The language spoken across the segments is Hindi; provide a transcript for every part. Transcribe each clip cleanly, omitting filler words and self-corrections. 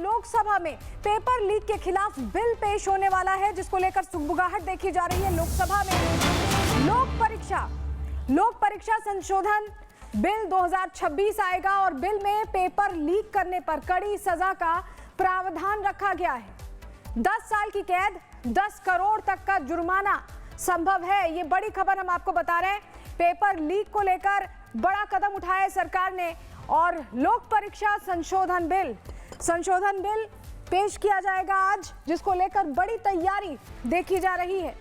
लोकसभा में पेपर लीक के खिलाफ बिल पेश होने वाला है, जिसको लेकर सुगबुगाहट देखी जा रही है लोकसभा में। लोक परीक्षा संशोधन बिल 2026 आएगा और बिल में पेपर लीक करने पर कड़ी सजा का प्रावधान रखा गया है। 10 साल की कैद, 10 करोड़ तक का जुर्माना संभव है। ये बड़ी खबर हम आपको बता रहे हैं। पेपर लीक को लेकर बड़ा कदम उठाया है सरकार ने और लोक परीक्षा संशोधन बिल पेश किया जाएगा आज, जिसको लेकर बड़ी तैयारी देखी जा रही है।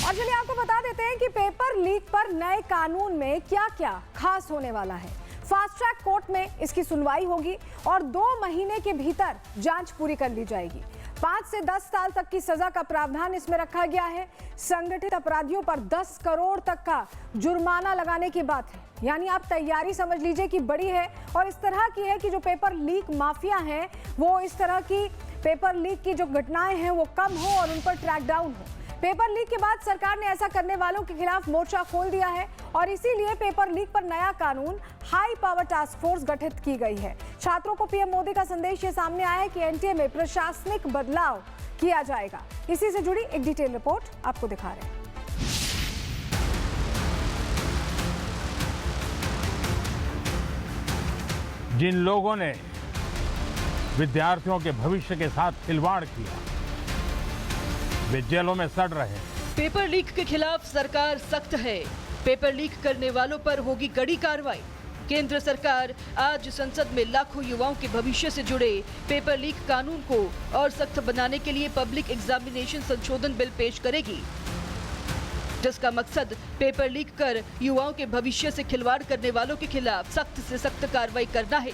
और चलिए आपको बता देते हैं कि पेपर लीक पर नए कानून में क्या-क्या खास होने वाला है। फास्ट ट्रैक कोर्ट में इसकी सुनवाई होगी और 2 महीने के भीतर जांच पूरी कर ली जाएगी। 5 से 10 साल तक की सजा का प्रावधान इसमें रखा गया है। संगठित अपराधियों पर 10 करोड़ तक का जुर्माना लगाने की बात है। यानी आप तैयारी समझ लीजिए कि बड़ी है और इस तरह की है कि जो पेपर लीक माफिया हैं वो इस तरह की पेपर लीक की जो घटनाएं हैं वो कम हो और उन पर ट्रैक डाउन हो। पेपर लीक के बाद सरकार ने ऐसा करने वालों के खिलाफ मोर्चा खोल दिया है और इसीलिए पेपर लीक पर नया कानून हाई पावर टास्क फोर्स गठित की गई है। छात्रों को पीएम मोदी का संदेश ये सामने आया है कि एनटीए में प्रशासनिक बदलाव किया जाएगा। इसी से जुड़ी एक डिटेल रिपोर्ट आपको दिखा रहे हैं। जिन लोगों ने विद्यार्थियों के भविष्य के साथ खिलवाड़ किया वे जेलों में सड़ रहे हैं। पेपर लीक के खिलाफ सरकार सख्त है। पेपर लीक करने वालों पर होगी कड़ी कार्रवाई। केंद्र सरकार आज संसद में लाखों युवाओं के भविष्य से जुड़े पेपर लीक कानून को और सख्त बनाने के लिए पब्लिक एग्जामिनेशन संशोधन बिल पेश करेगी, जिसका मकसद पेपर लीक कर युवाओं के भविष्य से खिलवाड़ करने वालों के खिलाफ सख्त से सख्त कार्रवाई करना है।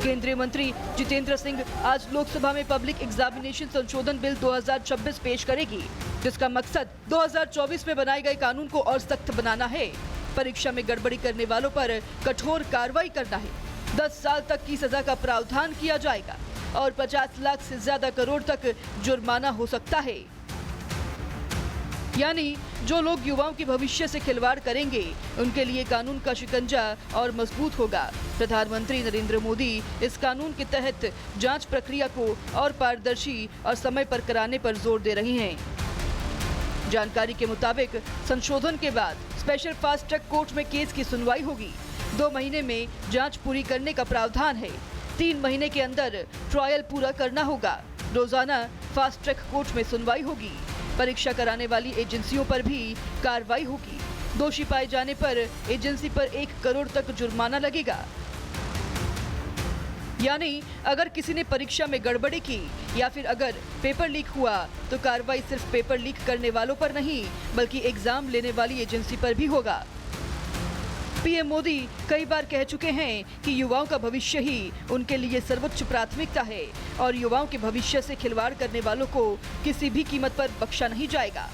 केंद्रीय मंत्री जितेंद्र सिंह आज लोकसभा में पब्लिक एग्जामिनेशन संशोधन बिल 2026 पेश करेगी, जिसका मकसद 2024 में बनाए गए कानून को और सख्त बनाना है। परीक्षा में गड़बड़ी करने वालों पर कठोर कार्रवाई करना है। 10 साल तक की सजा का प्रावधान किया जाएगा और 50 लाख से ज्यादा करोड़ तक जुर्माना हो सकता है। यानी जो लोग युवाओं के भविष्य से खिलवाड़ करेंगे उनके लिए कानून का शिकंजा और मजबूत होगा। प्रधानमंत्री नरेंद्र मोदी इस कानून के तहत जांच प्रक्रिया को और पारदर्शी और समय पर कराने पर जोर दे रही हैं। जानकारी के मुताबिक संशोधन के बाद स्पेशल फास्ट ट्रैक कोर्ट में केस की सुनवाई होगी। 2 महीने में जांच पूरी करने का प्रावधान है। 3 महीने के अंदर ट्रायल पूरा करना होगा। रोजाना फास्ट ट्रैक कोर्ट में सुनवाई होगी। परीक्षा कराने वाली एजेंसियों पर भी कार्रवाई होगी। दोषी पाए जाने पर एजेंसी पर 1 करोड़ तक जुर्माना लगेगा। यानी अगर किसी ने परीक्षा में गड़बड़ी की या फिर अगर पेपर लीक हुआ तो कार्रवाई सिर्फ पेपर लीक करने वालों पर नहीं बल्कि एग्जाम लेने वाली एजेंसी पर भी होगा। पीएम मोदी कई बार कह चुके हैं कि युवाओं का भविष्य ही उनके लिए सर्वोच्च प्राथमिकता है और युवाओं के भविष्य से खिलवाड़ करने वालों को किसी भी कीमत पर बख्शा नहीं जाएगा।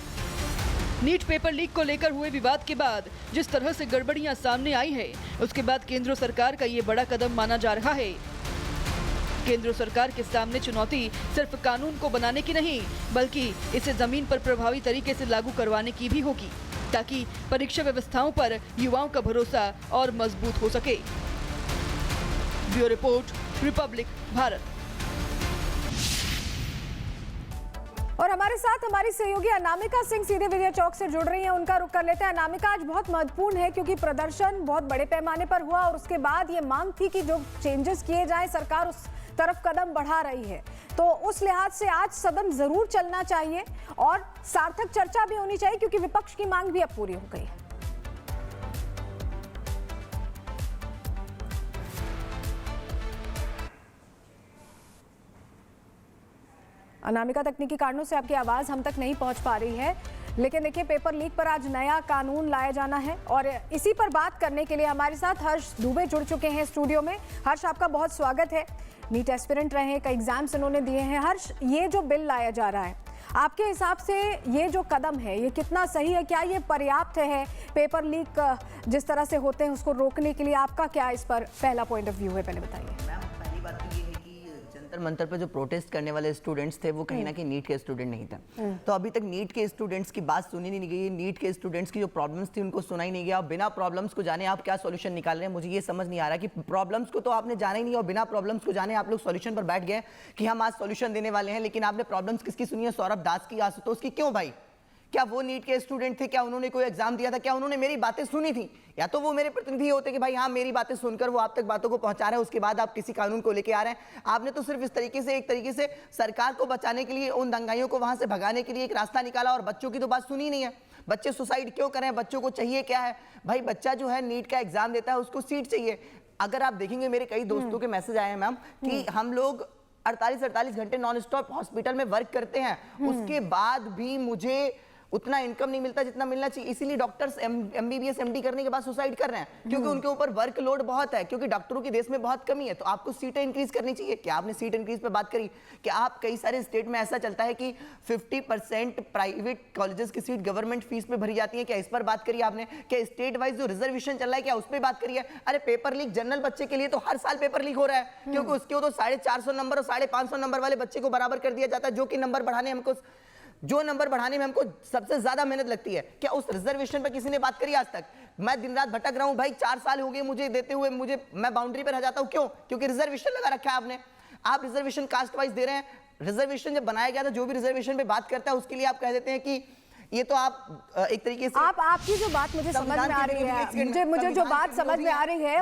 नीट पेपर लीक को लेकर हुए विवाद के बाद जिस तरह से गड़बड़ियां सामने आई है उसके बाद केंद्र सरकार का ये बड़ा कदम माना जा रहा है। केंद्र सरकार के सामने चुनौती सिर्फ कानून को बनाने की नहीं बल्कि इसे जमीन पर प्रभावी तरीके से लागू करवाने की भी होगी, ताकि परीक्षा व्यवस्थाओं पर युवाओं का भरोसा और मजबूत हो सके। Bureau report, Republic Bharat. और हमारे साथ हमारी सहयोगी अनामिका सिंह सीधे विजय चौक से जुड़ रही हैं, उनका रुख कर लेते हैं। अनामिका, आज बहुत महत्वपूर्ण है क्योंकि प्रदर्शन बहुत बड़े पैमाने पर हुआ और उसके बाद ये मांग थी कि जो चेंजेस किए जाएं, सरकार उस तरफ कदम बढ़ा रही है, तो उस लिहाज से आज सदन जरूर चलना चाहिए और सार्थक चर्चा भी होनी चाहिए क्योंकि विपक्ष की मांग भी अब पूरी हो गई है। अनामिका, तकनीकी कारणों से आपकी आवाज हम तक नहीं पहुंच पा रही है, लेकिन देखिए पेपर लीक पर आज नया कानून लाया जाना है और इसी पर बात करने के लिए हमारे साथ हर्ष दुबे जुड़ चुके हैं स्टूडियो में। हर्ष, आपका बहुत स्वागत है। नीट एस्पिरेंट रहे हैं, कई एग्जाम्स इन्होंने दिए हैं। हर्ष, ये जो बिल लाया जा रहा है, आपके हिसाब से ये जो कदम है ये कितना सही है? क्या ये पर्याप्त है पेपर लीक जिस तरह से होते हैं उसको रोकने के लिए? आपका क्या इस पर पहला पॉइंट ऑफ व्यू है, पहले बताइए। मैम, पहली बात तो ये है कि जंतर मंतर पर जो प्रोटेस्ट करने वाले स्टूडेंट्स थे वो कहीं ना कहीं नीट के स्टूडेंट नहीं थे। तो अभी तक नीट के स्टूडेंट्स की बात सुनी नहीं गई, नीट के स्टूडेंट्स की जो प्रॉब्लम्स थी उनको सुना ही नहीं गया। बिना प्रॉब्लम्स को जाने आप क्या सॉल्यूशन निकाल रहे हैं, मुझे ये समझ नहीं आ रहा कि प्रॉब्लम्स को तो आपने जाना ही नहीं और बिना प्रॉब्लम्स को जाने आप लोग सॉल्यूशन पर बैठ गए कि हम आज सॉल्यूशन देने वाले हैं। लेकिन आपने प्रॉब्लम्स किसकी सुनी है? सौरभ दास की, आशुतोष की। क्यों भाई? क्या वो नीट के स्टूडेंट थे? क्या उन्होंने कोई एग्जाम दिया था? क्या उन्होंने मेरी बातें सुनी थी? या तो वो मेरे प्रतिनिधि होते कि भाई हाँ मेरी बातें सुनकर वो आप तक बातों को पहुंचा रहे हैं, उसके बाद आप किसी कानून को लेके आ रहे हैं। आपने तो सिर्फ इस तरीके से, एक तरीके से सरकार को बचाने के लिए, उन दंगाइयों को वहां से भगाने के लिए एक रास्ता निकाला और बच्चों की तो बात सुनी नहीं है। बच्चे सुसाइड क्यों करें? बच्चों को चाहिए क्या है भाई? बच्चा जो है नीट का एग्जाम देता है, उसको सीट चाहिए। अगर आप देखेंगे मेरे कई दोस्तों के मैसेज आए हैं मैम कि हम लोग 48 घंटे नॉन स्टॉप हॉस्पिटल में वर्क करते हैं, उसके बाद भी मुझे उतना इनकम नहीं मिलता जितना मिलना चाहिए, इसीलिए डॉक्टर्स एमबीबीएस एमडी करने के बाद सुसाइड कर रहे हैं, क्योंकि उनके ऊपर वर्कलोड बहुत है, क्योंकि डॉक्टरों की देश में बहुत कमी है। तो आपको सीटें इंक्रीज करनी चाहिए। क्या आपने सीट इंक्रीज पे बात करी? क्या आप, कई सारे स्टेट में ऐसा चलता है कि 50% प्राइवेट कॉलेजेस की सीट गवर्नमेंट फीस पे भरी जाती है, क्या इस पर बात करी आपने? क्या स्टेट वाइज जो रिजर्वेशन चल रहा है क्या उस पर बात करी है? अरे पेपर लीक जनरल बच्चे के लिए तो हर साल पेपर लीक हो रहा है, क्योंकि उसके तो 450 नंबर और 550 नंबर वाले बच्चे को बराबर कर दिया जाता है, जो नंबर बढ़ाने में हमको सबसे ज्यादा मेहनत लगती है। क्या उस रिजर्वेशन पर किसी ने बात करी आज तक? मैं दिन रात भटक रहा हूं भाई, 4 साल हो गए मुझे देते हुए, मैं बाउंड्री पर रह जाता हूं। क्यों? क्योंकि रिजर्वेशन लगा रखा है आपने। आप रिजर्वेशन कास्ट वाइज दे रहे हैं। रिजर्वेशन जब बनाया गया था, जो भी रिजर्वेशन पे बात करता है उसके लिए आप कह देते हैं कि ये तो आप एक तरीके से, आपकी जो बात मुझे समझ में आ रही है, मुझे जो बात समझ में आ रही है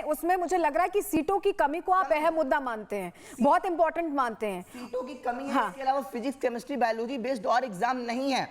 उसमें मुझे लग रहा है कि सीटों की कमी को आप अहम मुद्दा मानते हैं, बहुत इंपॉर्टेंट मानते हैं। सीटों की कमी है, इसके अलावा फिजिक्स, केमिस्ट्री, बायोलॉजी बेस्ड और एग्जाम नहीं है।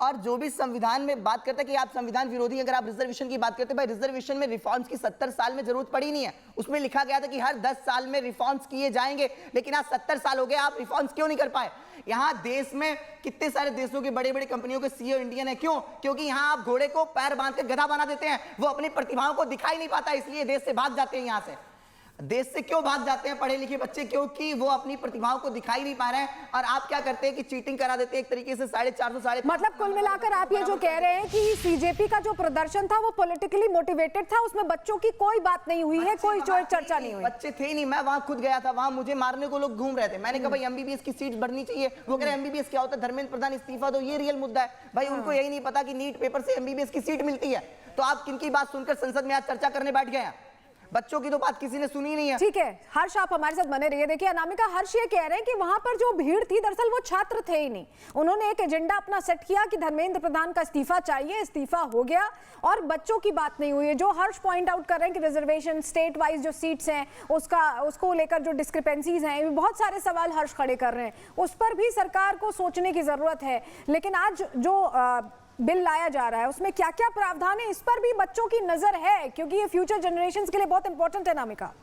और जो भी संविधान में बात करता है कि आप संविधान विरोधी, अगर आप रिजर्वेशन की बात करते हैं, भाई रिजर्वेशन में रिफॉर्म्स की 70 साल में जरूरत पड़ी नहीं है। उसमें लिखा गया था कि हर 10 साल में रिफॉर्म्स किए जाएंगे, लेकिन आज 70 साल हो गए, आप रिफॉर्म्स क्यों नहीं कर पाए? यहाँ देश में कितने सारे देशों की बड़ी बड़ी कंपनियों के सीईओ इंडियन है। क्यों? क्योंकि यहाँ आप घोड़े को पैर बांध के गधा बना देते हैं, वो अपनी प्रतिभाओं को दिखाई नहीं पाता, इसलिए देश से भाग जाते हैं। यहाँ से देश से क्यों भाग जाते हैं पढ़े लिखे बच्चे? क्योंकि वो अपनी प्रतिभाओं को दिखाई नहीं पा रहे हैं। और आप क्या करते हैं कि चीटिंग करा देते हैं एक तरीके से 450 मतलब कुल मिलाकर आप ये जो कह रहे हैं कि सीजेपी का जो प्रदर्शन था वो पॉलिटिकली मोटिवेटेड था, उसमें बच्चों की कोई बात नहीं हुई है, कोई चर्चा नहीं हुई। बच्चे थे ही नहीं, मैं वहां खुद गया था, वहां मुझे मारने को लोग घूम रहे थे। मैंने कहा भाई एमबीबीएस की सीट बढ़नी चाहिए। वो कह रहे एमबीबीएस क्या होता है? धर्मेंद्र प्रधान इस्तीफा दो, ये रियल मुद्दा है भाई। उनको यही नहीं पता कि नीट पेपर से एमबीबीएस की सीट मिलती है। तो आप किनकी बात सुनकर संसद में आज चर्चा करने बैठ गए हैं? बच्चों की तो बात किसी ने सुनी नहीं है। ठीक है हर्ष, आप हमारे साथ बने रहिए। देखिए अनामिका, हर्ष ये कह रहे हैं कि वहां पर जो भीड़ थी दरअसल वो छात्र थे ही नहीं। उन्होंने एक एजेंडा अपना सेट किया कि धर्मेंद्र प्रधान का इस्तीफा चाहिए, इस्तीफा हो गया और बच्चों की बात नहीं हुई है। जो हर्ष पॉइंट आउट कर रहे हैं कि रिजर्वेशन, स्टेट वाइज जो सीट्स हैं उसको लेकर जो डिस्क्रिपेंसीज हैं, बहुत सारे सवाल हर्ष खड़े कर रहे हैं, उस पर भी सरकार को सोचने की जरूरत है। लेकिन आज जो बिल लाया जा रहा है उसमें क्या क्या प्रावधान है, इस पर भी बच्चों की नजर है, क्योंकि ये फ्यूचर जनरेशंस के लिए बहुत इंपॉर्टेंट है। नामिका,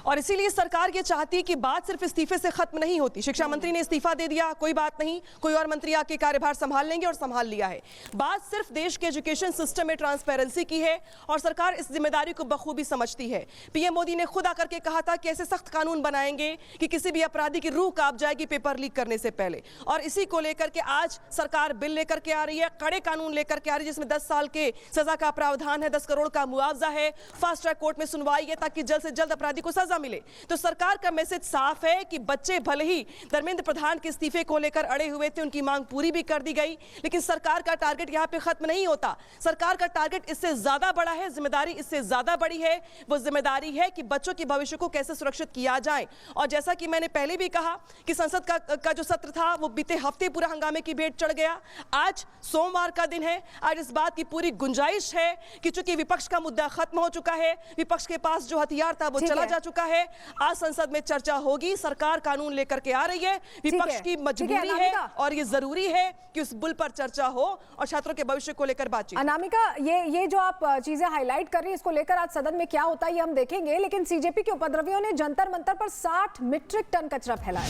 और इसीलिए सरकार ये चाहती है कि बात सिर्फ इस्तीफे से खत्म नहीं होती। शिक्षा मंत्री ने इस्तीफा दे दिया, कोई बात नहीं, कोई और मंत्री आके कार्यभार संभाल लेंगे और संभाल लिया है। बात सिर्फ देश के एजुकेशन सिस्टम में ट्रांसपेरेंसी की है और सरकार इस जिम्मेदारी को बखूबी समझती है। पीएम मोदी ने खुद आकर के कहा था कि ऐसे सख्त कानून बनाएंगे कि किसी भी अपराधी की रूह कांप जाएगी पेपर लीक करने से पहले। और इसी को लेकर के आज सरकार बिल लेकर के आ रही है, कड़े कानून लेकर के आ रही है, जिसमें 10 साल के सजा का प्रावधान है, 10 करोड़ का मुआवजा है, फास्ट ट्रैक कोर्ट में सुनवाई है ताकि जल्द से जल्द अपराधी को सजा मिले। तो सरकार का मैसेज साफ है कि बच्चे भले ही धर्मेंद्र प्रधान के इस्तीफे को लेकर अड़े हुए थे, उनकी मांग पूरी भी कर दी गई, लेकिन सरकार का टारगेट यहां पे खत्म नहीं होता। सरकार का टारगेट इससे ज्यादा बड़ा है, जिम्मेदारी इससे ज्यादा बड़ी है। वो जिम्मेदारी है कि बच्चों के भविष्य को कैसे सुरक्षित किया जाए। और जैसा कि मैंने पहले भी कहा कि संसद का जो सत्र था वो बीते हफ्ते पूरा हंगामे की भेंट चढ़ गया। आज सोमवार का दिन है, आज इस बात की पूरी गुंजाइश है कि चूंकि विपक्ष का मुद्दा खत्म हो चुका है, विपक्ष के पास जो हथियार था वो चला जा चुका है, आज संसद में चर्चा होगी। सरकार कानून लेकर के आ रही है, विपक्ष की मजबूरी है और ये जरूरी है कि उस बिल पर चर्चा हो और छात्रों के भविष्य को लेकर बातचीत। अनामिका, ये जो आप चीजें हाईलाइट कर रही हैं, इसको लेकर आज सदन में क्या होता है ये हम देखेंगे। लेकिन सीजेपी के उपद्रवियों ने जंतर मंतर पर 60 मीट्रिक टन कचरा फैलाया,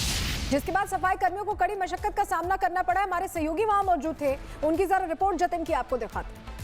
जिसके बाद सफाई कर्मियों को कड़ी मशक्कत का सामना करना पड़ा। हमारे सहयोगी वहां मौजूद थे, उनकी जरा रिपोर्ट जतिन की आपको दिखाते हैं।